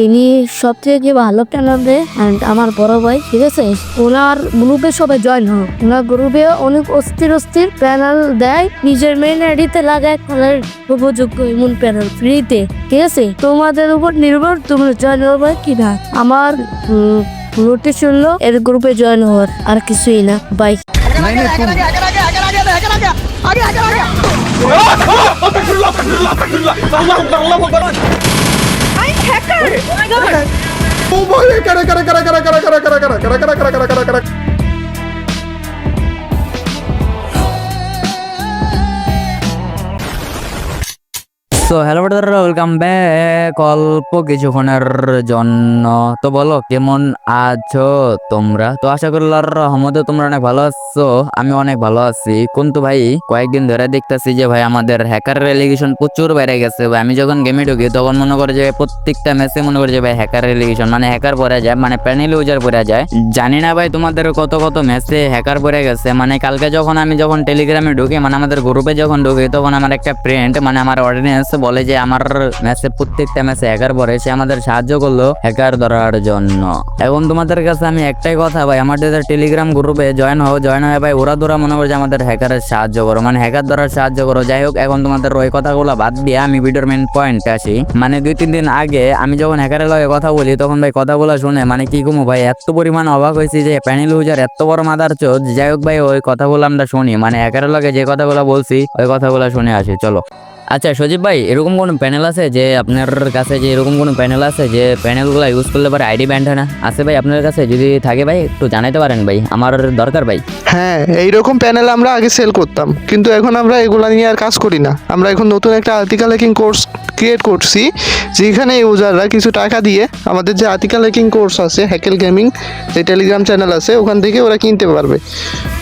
ইনি সবথেকে ভালো প্যানেলে অ্যান্ড আমার বড় ভাই, ঠিক আছে? ওনার গ্রুপে সবাই জয়েন হোক। ওনার গ্রুপে অনেক অস্থির অস্থির প্যানেল দেয়, নিজের মেইন আইডিতে লাগায় খেলার উপযোগ্য এমন প্যানেল ফ্রিতে, ঠিক আছে? তোমাদের উপর নির্ভর তোমরা জয়েন হবে কি না। আমার নোটিশ হলো এর গ্রুপে জয়েন হওয়ার, আর কিছুই না। বাই। Oh boy, cara. তো হ্যালো ব্রাদাররা, ওয়েলকাম ব্যাক অল্প কিছুক্ষণের জন্য। তো বলো কেমন আছো তোমরা? তো আশা করি আল্লাহর রহমতে তোমরা অনেক ভালো আছো, আমি অনেক ভালো আছি। কিন্তু ভাই কয়েকদিন ধরে দেখতেছি যে ভাই আমাদের হ্যাকার রেলিগেশন প্রচুর বেড়ে গেছে ভাই। আমি যখন গেমে ঢুকি তখন মনে করে যে প্রত্যেকটা ম্যাচে মনে করে যে ভাই হ্যাকার রেলিগেশন মানে হ্যাকার পড়ে যায়, মানে প্যানেল ইউজার পড়ে যায়। জানি না ভাই তোমাদের কত কত ম্যাচে হ্যাকার পড়ে গেছে। মানে কালকে যখন আমি টেলিগ্রামে ঢুকি, মানে আমাদের গ্রুপে যখন ঢুকি, তখন আমার একটা ফ্রেন্ড মানে আমার অডিয়েন্স বলে যে আমার ম্যাচে প্রত্যেকটা ম্যাচে হ্যাকার পড়ে, সে আমাদের সাহায্য করলো হ্যাকার ধরার জন্য। এখন তোমাদের কাছে আমি একটাই কথা ভাই, আমাদের টেলিগ্রাম গ্রুপে জয়েন হয়ে ভাই ওরা ধরা মনে করছে আমাদের হ্যাকারের সাহায্য করো, মানে হ্যাকার ধরার সাহায্য করো। যাই হোক, এখন তোমাদের ওই কথাগুলো বাদ দিয়ে আমি ভিডিওর মেন পয়েন্টে আসি। মানে 2-3 দিন আগে আমি যখন হ্যাকারের লগে কথা বলি, তখন ভাই কথাগুলো শুনে মানে কি কমু ভাই, এত পরিমাণ অবাক হয়েছি যে প্যানেল ইউজার এত বড় মাদার চোদ। যাই হোক ভাই, ওই কথাগুলো আমরা শুনি, মানে হ্যাকারের লগে যে কথাগুলো বলছি ওই কথাগুলো শুনে আসি, চলো। আচ্ছা সজীব ভাই, এরকম কোনো প্যানেল আছে যে আপনার কাছে, যে এরকম কোনো প্যানেল আছে যে প্যানেলগুলো ইউজ করলে পরে আইডি ব্যান্ড হয় না? আছে ভাই আপনার কাছে? যদি থাকে ভাই একটু জানাইতে পারেন ভাই, আমার দরকার ভাই। হ্যাঁ, এইরকম প্যানেল আমরা আগে সেল করতাম, কিন্তু এখন আমরা এগুলা নিয়ে আর কাজ করি না। আমরা এখন নতুন একটা আর্টিকেল হ্যাকিং কোর্স ক্রিয়েট করছি, যেখানে ইউজাররা কিছু টাকা দিয়ে আমাদের যে আর্টিকেল হ্যাকিং কোর্স আছে, হ্যাকেল গেমিং যে টেলিগ্রাম চ্যানেল আছে, ওখান থেকে ওরা কিনতে পারবে।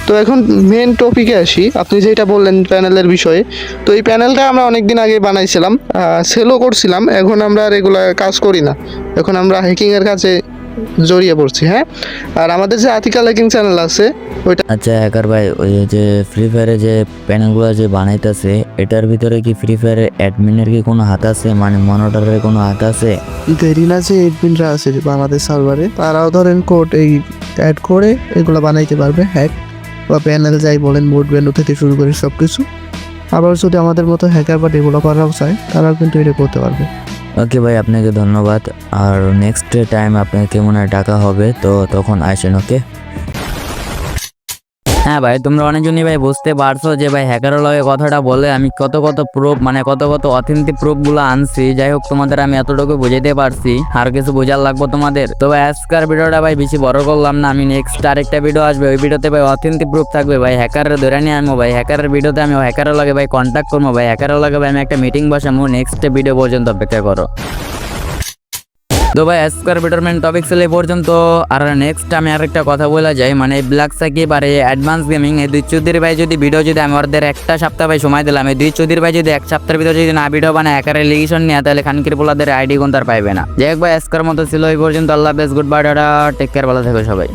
তো এখন মেন টপিকে আসি, আপনি যেটা বললেন প্যানেলের বিষয়ে। তো এই প্যানেলটা আমরা অনেকদিন আগে বানাইছিলাম, সেলও করছিলাম। এখন আমরা আর এগুলা কাজ করি না, এখন আমরা হ্যাকিংয়ের কাছে জড়িয়ে পড়ছি। হ্যাঁ, আর আমাদের যে আর্টিকেল হ্যাকিং চ্যানেল আছে ওইটা। আচ্ছা হ্যাকার ভাই, ওই যে ফ্রি ফায়ারে যে প্যানেলগুলো যে বানাইতেছে, এটার ভিতরে কি ফ্রি ফায়ারের অ্যাডমিনের কি কোনো হাত আছে, মানে মনিটরের কোনো হাত আছে? গেরিলা যে এডমিনরা আছে বাংলাদেশ সার্ভারে, তারাও ধরেন কোড এই অ্যাড করে এগুলো বানাইতে পারবে, হ্যাক বা প্যানেল যাই বলেন, মোড ভ্যালু থেকে শুরু করে সব কিছু। আবার যদি আমাদের মতো হ্যাকার বা ডেভেলপাররাও চায়, তারাও কিন্তু এটা করতে পারবে। ওকে ভাই, আপনাকে ধন্যবাদ। আর নেক্সট টাইম আপনাকে মনে হয় ডাকা হবে, তো তখন আসেন। ওকে। হ্যাঁ ভাই, তোমরা অনেকজনই ভাই বুঝতে পারছো যে ভাই হ্যাকারের লগে কথাটা বলে আমি কত কত প্রুফ, মানে কত কত অথেন্টিক প্রুফগুলো আনছি। যাই হোক, তোমাদের আমি এতটুকু বুঝাইতে পারছি, আর কিছু বোঝার লাগবো তোমাদের। তো ভাই আজকের ভিডিওটা ভাই বেশি বড় করলাম না, আমি নেক্সট আরেকটা ভিডিও আসবে, ওই ভিডিওতে ভাই অথেন্টিক প্রুফ থাকবে ভাই। হ্যাকারের ধরে নিয়ে আনবো ভাই, হ্যাকারের ভিডিওতে আমি হ্যাকারের লগে ভাই কন্ট্যাক্ট করবো ভাই, হ্যাকারের লগে ভাই আমি একটা মিটিং বসাবো। নেক্সট ভিডিও পর্যন্ত অপেক্ষা করো। তো ভাই আজকের ভিডিওর মেন টপিক ছিল এই পর্যন্ত। আর নেক্সট আমি আরেকটা কথা বলা যায়, মানে ব্ল্যাক সাকিব আর অ্যাডভান্স গেমিং এই দুই চৌধুরী ভাই যদি ভিডিও যদি আমি ওদের একটা সপ্তাহ ভাই সময় দিলাম, এই দুই চৌধুরী ভাই যদি এক সপ্তাহের ভিতরে যদি না ভিডিও বানায় হ্যাকারের লিগেশন নিয়ে, তাহলে খানকির পোলাদের আইডি কোন তার পাইবে না। যাই হোক ভাই, আজকের মতো ছিল এই পর্যন্ত। আল্লাহ হাফেজ, good bye, tata, take care, ভালো থেকো সবাই।